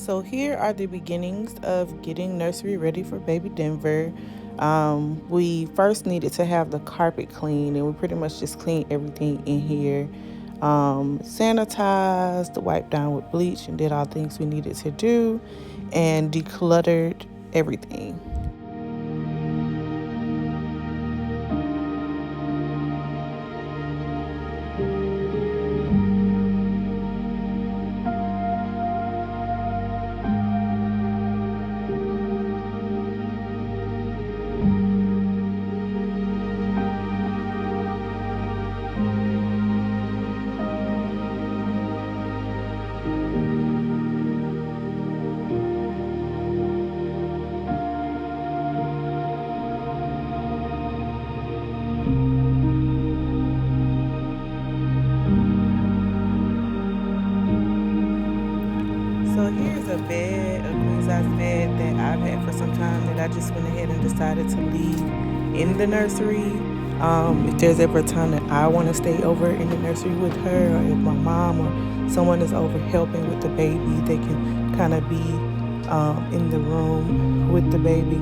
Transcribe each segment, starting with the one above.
So here are the beginnings of getting nursery ready for baby Denver. We first needed to have the carpet cleaned, and we pretty much just cleaned everything in here. Sanitized, wiped down with bleach, and did all things we needed to do, and decluttered everything. So here's a bed, a queen size bed that I've had for some time that I just went ahead and decided to leave in the nursery. If there's ever a time that I want to stay over in the nursery with her, or if my mom or someone is over helping with the baby, they can kind of be in the room with the baby.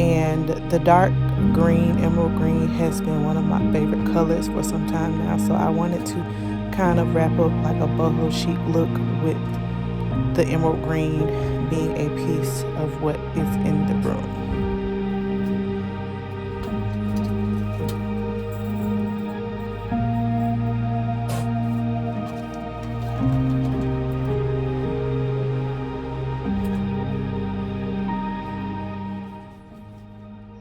And the dark green, emerald green, has been one of my favorite colors for some time now. So I wanted to kind of wrap up like a boho chic look with the emerald green being a piece of what is in the room.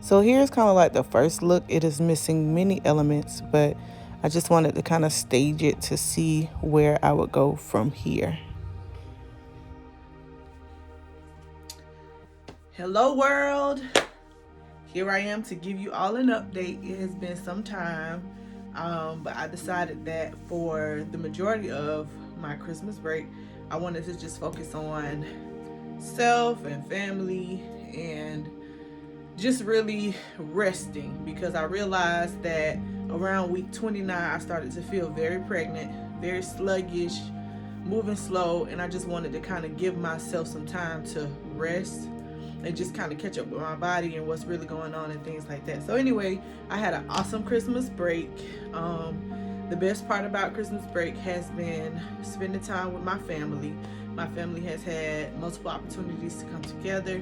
So here's kind of like the first look. It is missing many elements, but I just wanted to kind of stage it to see where I would go from here. Hello world, here I am to give you all an update. It has been some time, but I decided that for the majority of my Christmas break, I wanted to just focus on self and family and just really resting, because I realized that around week 29 I started to feel very pregnant, very sluggish, moving slow, and I just wanted to kind of give myself some time to rest and just kind of catch up with my body and what's really going on and things like that. So anyway, I had an awesome Christmas break. The best part about Christmas break has been spending time with my family. My family has had multiple opportunities to come together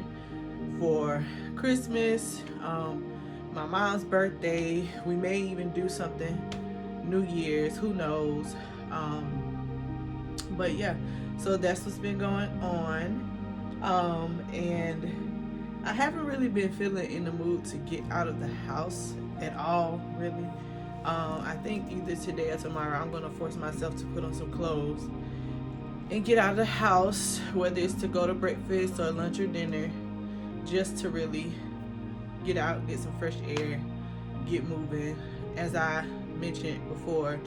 for Christmas, my mom's birthday. We may even do something New Year's, who knows. But yeah, so that's what's been going on. And I haven't really been feeling in the mood to get out of the house at all, really. I think either today or tomorrow I'm gonna force myself to put on some clothes and get out of the house, whether it's to go to breakfast or lunch or dinner, just to really get out, get some fresh air, get moving. As I mentioned before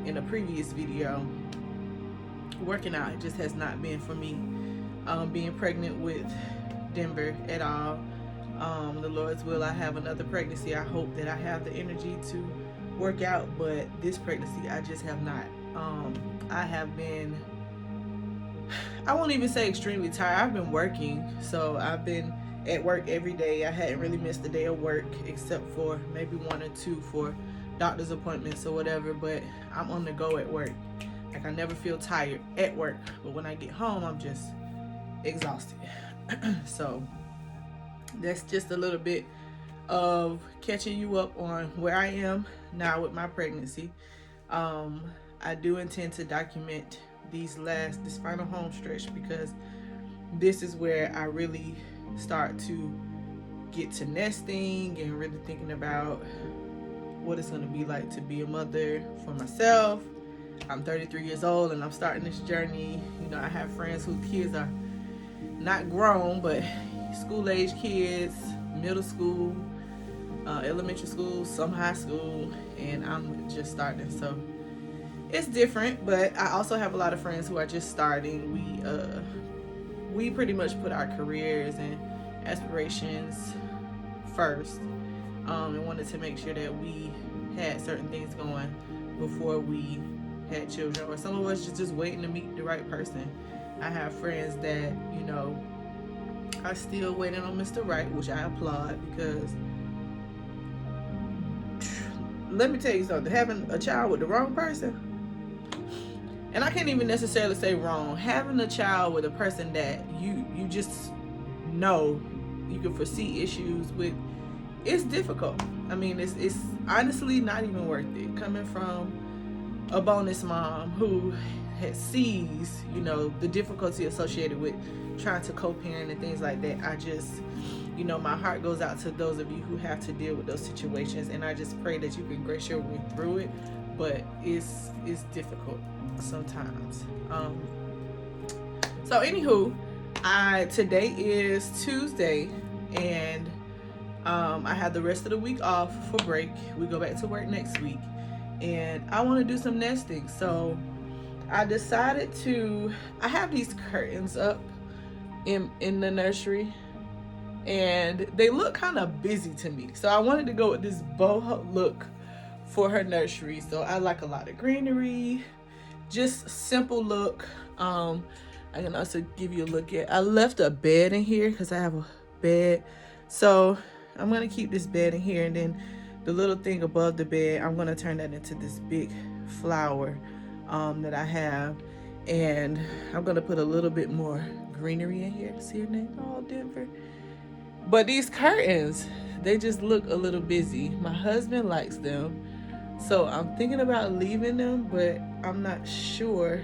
in a previous video, working out just has not been for me. Being pregnant with Denver at all. The Lord's will, I have another pregnancy. I hope that I have the energy to work out, but this pregnancy I just have not. I have been, I won't even say extremely tired. I've been working, so I've been at work every day. I hadn't really missed a day of work except for maybe one or two for doctor's appointments or whatever, but I'm on the go at work. Like, I never feel tired at work, but when I get home I'm just exhausted. So that's just a little bit of catching you up on where I am now with my pregnancy. I do intend to document this final home stretch, because this is where I really start to get to nesting and really thinking about what it's going to be like to be a mother for myself. I'm 33 years old and I'm starting this journey. You know, I have friends whose kids are not grown, but school age kids, middle school, elementary school, some high school, and I'm just starting. So it's different, but I also have a lot of friends who are just starting. We pretty much put our careers and aspirations first, and wanted to make sure that we had certain things going before we had children, or some of us just waiting to meet the right person. I have friends that, are still waiting on Mr. Right, which I applaud because let me tell you something, having a child with the wrong person, and I can't even necessarily say wrong, having a child with a person that you just know you can foresee issues with, it's difficult. I mean, it's honestly not even worth it. Coming from a bonus mom who sees, the difficulty associated with trying to co-parent and things like that, I just, my heart goes out to those of you who have to deal with those situations, and I just pray that you can grace your way through it. But it's difficult sometimes. So anywho, today is Tuesday, and I have the rest of the week off for break. We go back to work next week, and I want to do some nesting. So I decided I have these curtains up in the nursery, and they look kind of busy to me. So I wanted to go with this boho look for her nursery. So I like a lot of greenery, just simple look. I can also give you a look at, I left a bed in here because I have a bed. So I'm going to keep this bed in here, and then the little thing above the bed, I'm going to turn that into this big flower that I have. And I'm going to put a little bit more greenery in here. See her name? Oh, Denver. But these curtains, they just look a little busy. My husband likes them, so I'm thinking about leaving them, but I'm not sure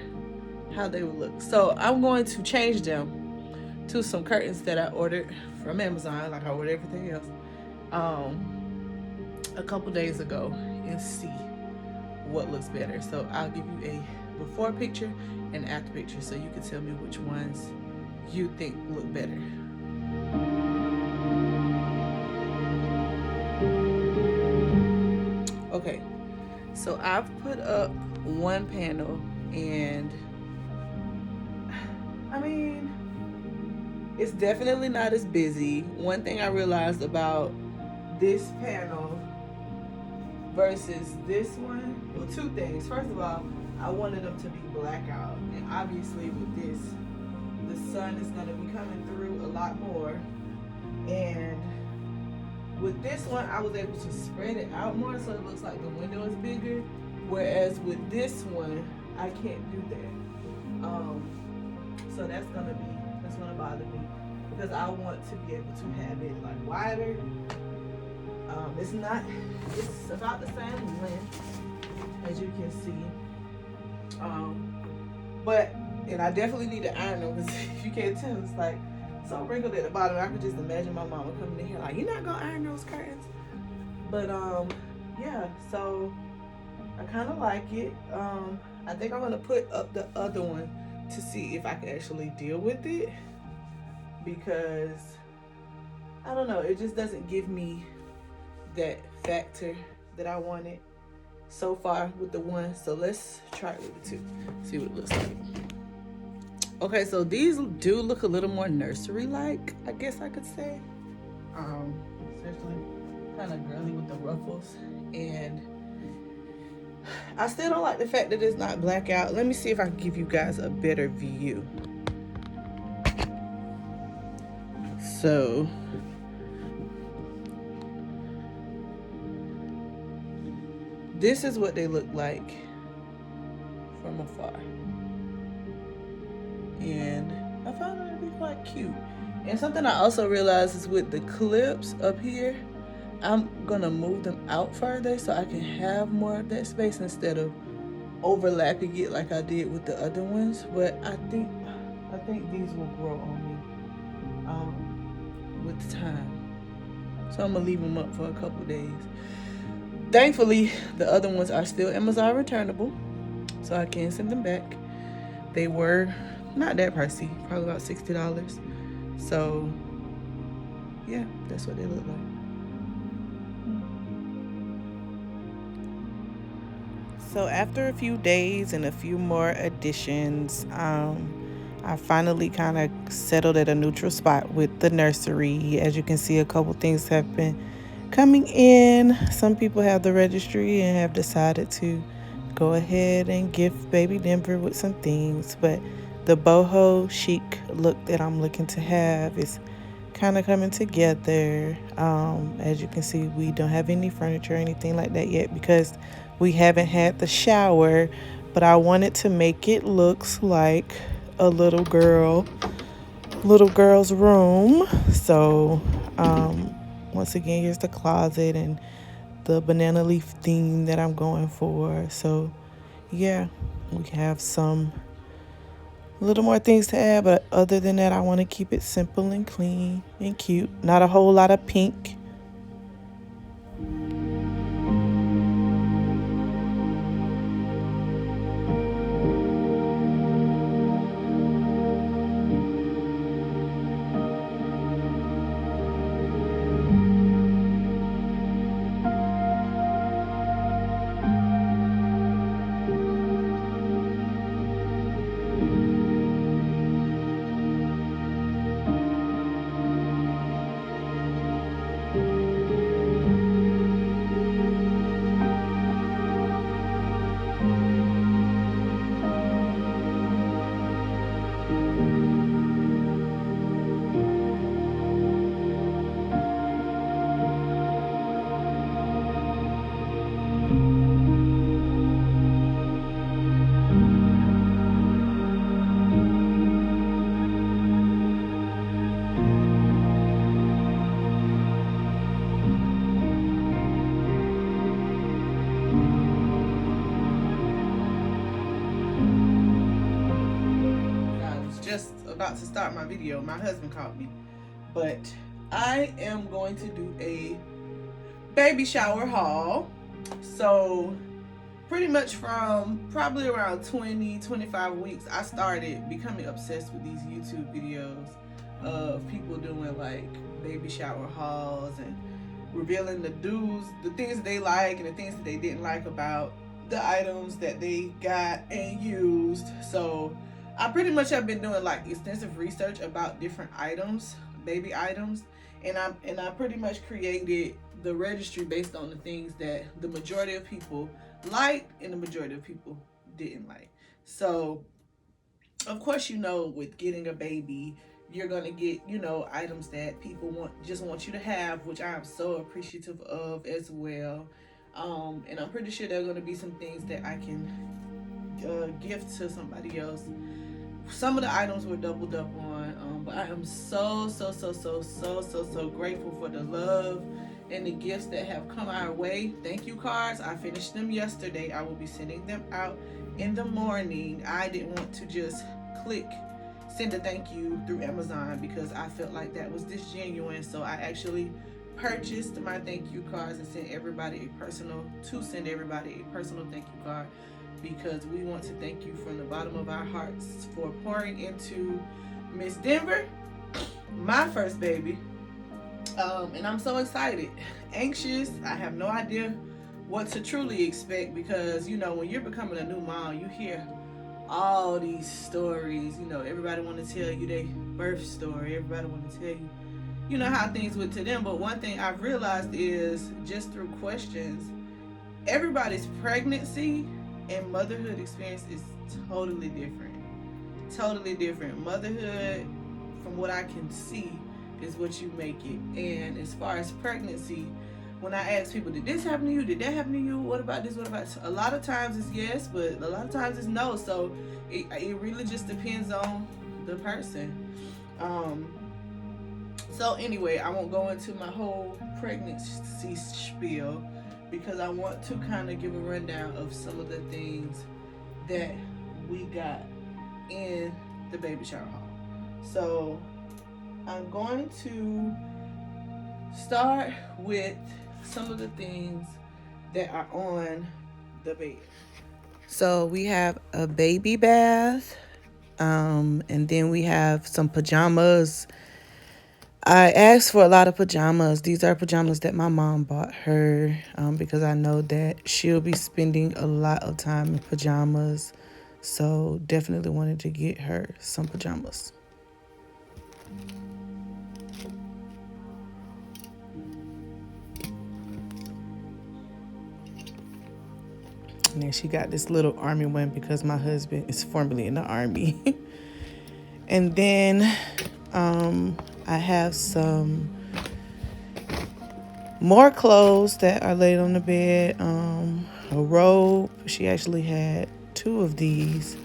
how they would look. So I'm going to change them to some curtains that I ordered from Amazon, like I ordered everything else, a couple days ago, and see what looks better. So I'll give you a before picture and after picture, so you can tell me which ones you think look better. Okay, so I've put up one panel, and I mean, it's definitely not as busy. One thing I realized about this panel versus this one, well, two things. First of all, I wanted them to be blackout, and obviously with this, the sun is going to be coming through a lot more, and with this one, I was able to spread it out more so it looks like the window is bigger, whereas with this one, I can't do that. So that's gonna bother me, because I want to be able to have it like wider. It's about the same length as you can see. And I definitely need to iron them, because if you can't tell, it's like so wrinkled at the bottom. I could just imagine my mama coming in here like, "You're not gonna iron those curtains." But yeah, so I kind of like it. I think I'm gonna put up the other one to see if I can actually deal with it, because I don't know, it just doesn't give me that factor that I wanted so far with the one. So let's try it with the two, see what it looks like. Okay, so these do look a little more nursery-like, I guess I could say. Especially kind of girly with the ruffles. And I still don't like the fact that it's not blackout. Let me see if I can give you guys a better view. So this is what they look like from afar. And I found them to be quite cute. And something I also realized is with the clips up here, I'm gonna move them out further so I can have more of that space instead of overlapping it like I did with the other ones. But I think these will grow on me with time. So I'm gonna leave them up for a couple days. Thankfully, the other ones are still Amazon returnable, so I can send them back. They were not that pricey, probably about $60. So yeah, that's what they look like. So after a few days and a few more additions, I finally kind of settled at a neutral spot with the nursery. As you can see, a couple things have been coming in. Some people have the registry and have decided to go ahead and gift baby Denver with some things, but The boho chic look that I'm looking to have is kind of coming together. As you can see, we don't have any furniture or anything like that yet because we haven't had the shower, but I wanted to make it looks like a little girl's room. So once again, here's the closet and the banana leaf theme that I'm going for. So yeah, we have some a little more things to add, but other than that, I want to keep it simple and clean and cute. Not a whole lot of pink. I was just about to start my video. My husband called me. But I am going to do a baby shower haul. So pretty much from probably around 20-25 weeks, I started becoming obsessed with these YouTube videos of people doing like baby shower hauls and revealing the do's, the things they like and the things that they didn't like about the items that they got and used. So I pretty much have been doing like extensive research about different items, baby items, and I pretty much created the registry based on the things that the majority of people liked and the majority of people didn't like. So of course, with getting a baby, you're gonna get, items that people want you to have, which I am so appreciative of as well. And I'm pretty sure there are gonna be some things that I can gift to somebody else. Some of the items were doubled up on, but I am so grateful for the love and the gifts that have come our way. Thank you cards. I finished them yesterday. I will be sending them out in the morning. I didn't want to just send a thank you through Amazon because I felt like that was disgenuine. So I actually purchased my thank you cards and send everybody a personal thank you card because we want to thank you from the bottom of our hearts for pouring into Miss Denver, my first baby. And I'm so excited, anxious. I have no idea what to truly expect because, when you're becoming a new mom, you hear all these stories. Everybody want to tell you their birth story. Everybody want to tell you, how things went to them. But one thing I've realized is just through questions, everybody's pregnancy and motherhood experience is totally different. Totally different. Motherhood, from what I can see, is what you make it. And as far as pregnancy, when I ask people, did this happen to you? Did that happen to you? What about this? What about this? A lot of times it's yes, but a lot of times it's no. So it really just depends on the person. So anyway, I won't go into my whole pregnancy spiel because I want to kind of give a rundown of some of the things that we got in the baby shower haul. So I'm going to start with some of the things that are on the bed. So we have a baby bath, and then we have some pajamas. I asked for a lot of pajamas. These are pajamas that my mom bought her because I know that she'll be spending a lot of time in pajamas. So definitely wanted to get her some pajamas. And then she got this little army one because my husband is formerly in the army. And then I have some more clothes that are laid on the bed. A robe. She actually had 2 of these.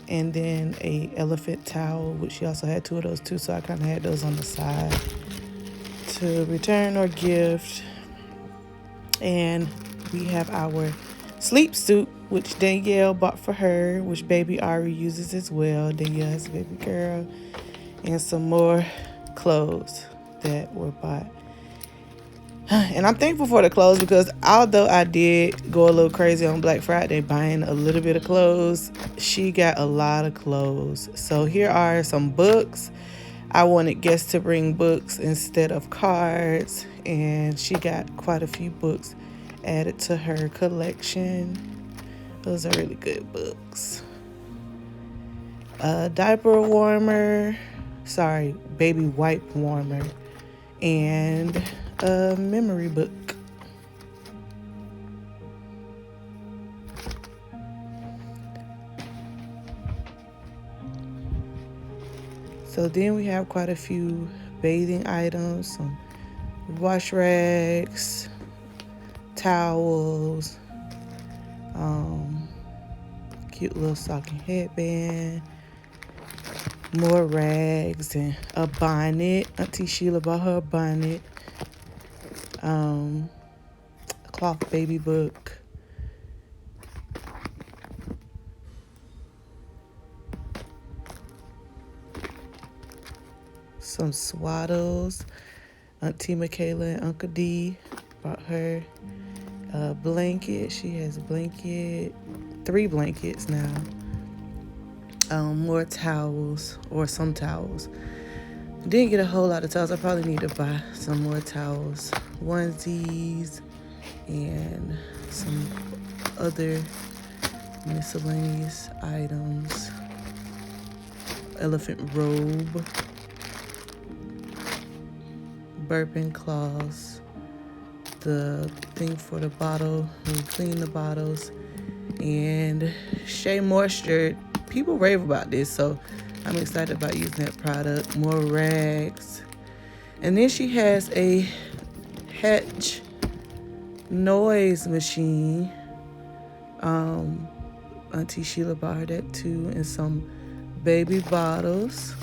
And then a elephant towel, which she also had 2 of those too. So I kind of had those on the side to return or gift. And we have our sleep suit, which Danielle bought for her, which baby Ari uses as well. Danielle has a baby girl. And some more clothes that were bought. And I'm thankful for the clothes because although I did go a little crazy on Black Friday buying a little bit of clothes, she got a lot of clothes. So here are some books. I wanted guests to bring books instead of cards, and she got quite a few books added to her collection. Those are really good books. A diaper warmer, baby wipe warmer, and a memory book. So then we have quite a few bathing items, some wash rags, towels, cute little stocking headband, more rags, and a bonnet. Auntie Sheila bought her a bonnet. A cloth baby book. Some swaddles. Auntie Michaela and Uncle D bought her a blanket. She has a blanket, 3 blankets now. More towels, or some towels. Didn't get a whole lot of towels. I probably need to buy some more towels, onesies, and some other miscellaneous items. Elephant robe, burping cloths, the thing for the bottle, we clean the bottles, and Shea Moisture. People rave about this, so I'm excited about using that product. More rags. And then she has a Hatch noise machine. Auntie Sheila bought her that too, and some baby bottles,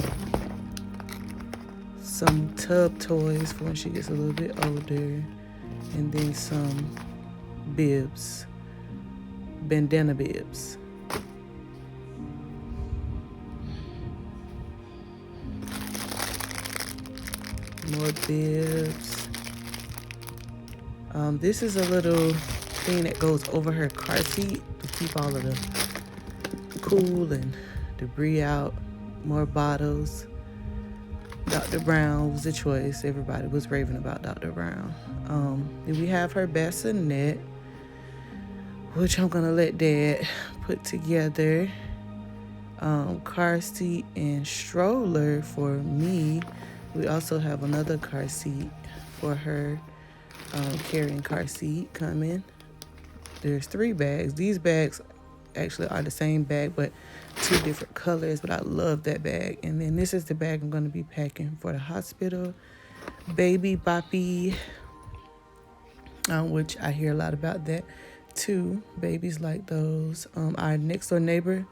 some tub toys for when she gets a little bit older, and then some bibs, bandana bibs. More bibs. This is a little thing that goes over her car seat to keep all of the cool and debris out. More bottles. Dr. Brown was a choice. Everybody was raving about Dr. Brown. Then we have her bassinet, which I'm gonna let Dad put together. Car seat and stroller for me. We also have another car seat for her, carrying car seat coming. There's 3 bags. These bags actually are the same bag, but 2 different colors, but I love that bag. And then this is the bag I'm going to be packing for the hospital. Baby Boppy, which I hear a lot about that too. Babies like those. Our next door neighbor,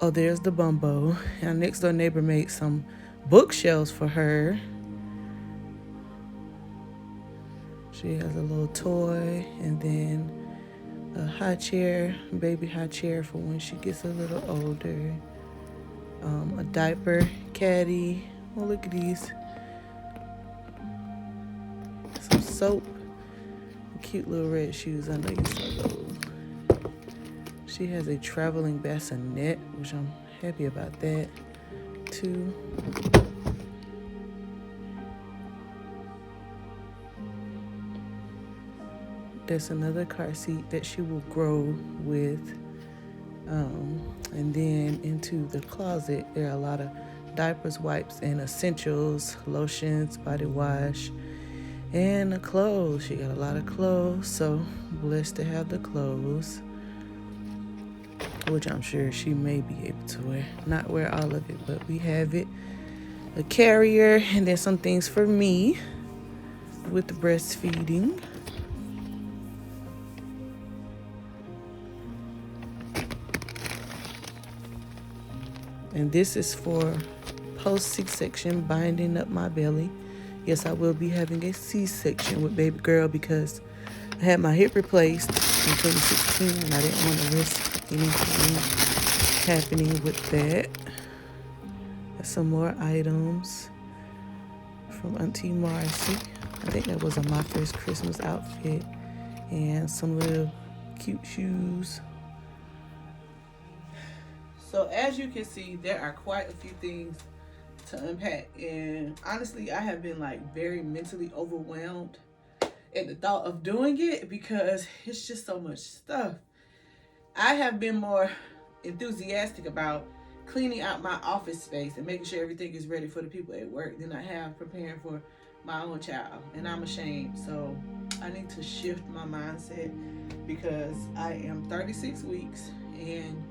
there's the Bumbo. Our next door neighbor made some bookshelves for her. She has a little toy, and then a high chair, baby high chair for when she gets a little older. A diaper caddy. Oh, look at these. Some soap. Cute little red shoes. I know you saw those. She has a traveling bassinet, which I'm happy about that too. There's another car seat that she will grow with. And then into the closet, there are a lot of diapers, wipes, and essentials, lotions, body wash, and the clothes. She got a lot of clothes, so blessed to have the clothes, which I'm sure she may be able to wear. Not wear all of it, but we have it. A carrier, and then some things for me with the breastfeeding. And this is for post C-section, binding up my belly. Yes, I will be having a C-section with baby girl because I had my hip replaced in 2016 and I didn't want to risk anything happening with that. Some more items from Auntie Marcy. I think that was my first Christmas outfit. And some little cute shoes. So as you can see, there are quite a few things to unpack. And honestly, I have been like very mentally overwhelmed at the thought of doing it because it's just so much stuff. I have been more enthusiastic about cleaning out my office space and making sure everything is ready for the people at work than I have preparing for my own child. And I'm ashamed. So I need to shift my mindset because I am 36 weeks and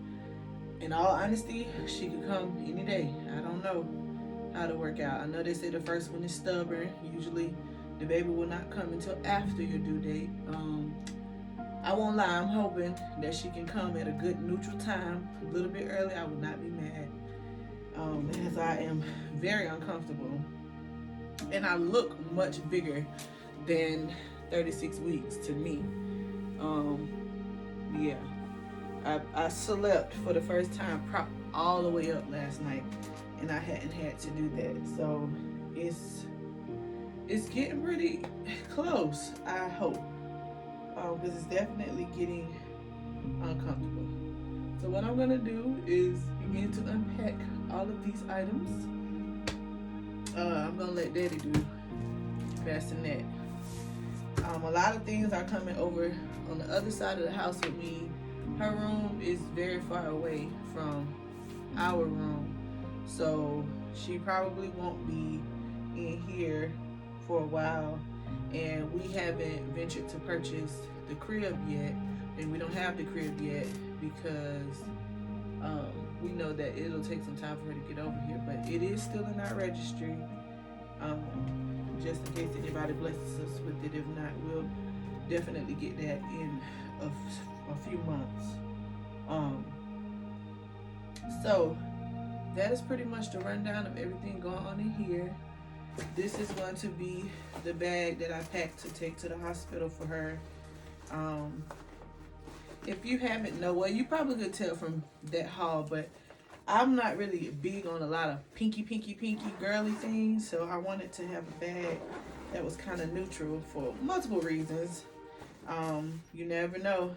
in all honesty, she could come any day. I don't know how to work out. I know they say the first one is stubborn. Usually the baby will not come until after your due date. I won't lie, I'm hoping that she can come at a good neutral time, a little bit early. I would not be mad, as I am very uncomfortable. And I look much bigger than 36 weeks to me. Yeah. I slept for the first time propped all the way up last night, and I hadn't had to do that. So it's getting pretty close, I hope. Because it's definitely getting uncomfortable. So what I'm gonna do is begin to unpack all of these items. I'm gonna let Daddy do bassinet. A lot of things are coming over on the other side of the house with me. Her room is very far away from our room, so she probably won't be in here for a while. And we haven't ventured to purchase the crib yet, and we don't have the crib yet because we know that it'll take some time for her to get over here, but it is still in our registry, just in case anybody blesses us with it. If not, we'll definitely get that in a few months. So that is pretty much the rundown of everything going on in here. This is going to be the bag that I packed to take to the hospital for her. If you haven't know, well, you probably could tell from that haul, but I'm not really big on a lot of pinky girly things, so I wanted to have a bag that was kind of neutral for multiple reasons. You never know.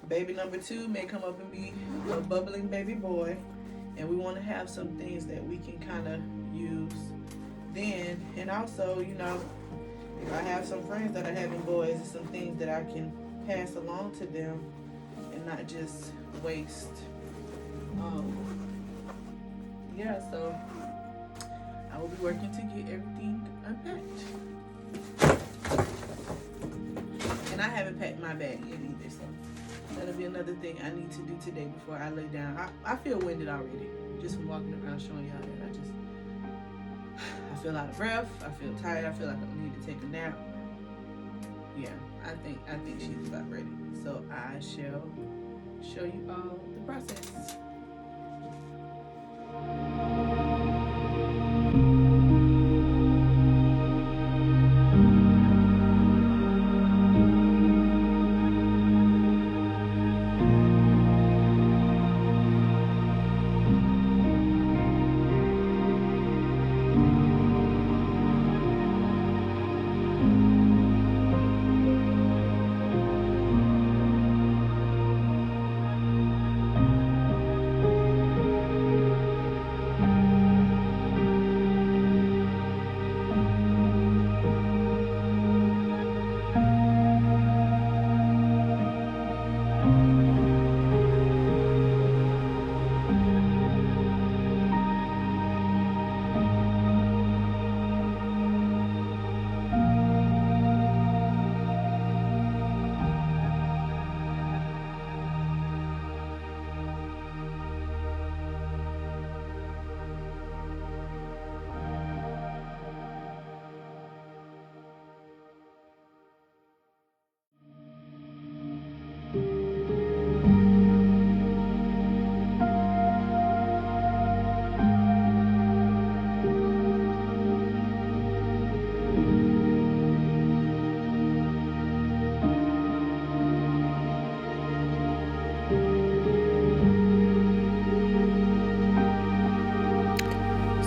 Baby number 2 may come up and be a bubbling baby boy, and we want to have some things that we can kind of use then. And also, you know, if I have some friends that are having boys, it's some things that I can pass along to them and not just waste. Yeah, so I will be working to get everything unpacked. And I haven't packed my bag yet either, so that'll be another thing I need to do today before I lay down. I feel winded already, just from walking around showing y'all that. I feel out of breath, I feel tired, I feel like I need to take a nap. Yeah, I think she's about ready. So I shall show you all the process.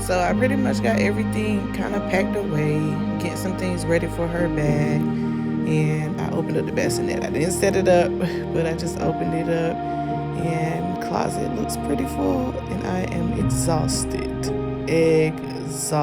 So I pretty much got everything kind of packed away, getting some things ready for her bag. And I opened up the bassinet. I didn't set it up, but I just opened it up. And closet looks pretty full, and I am exhausted. Exhausted.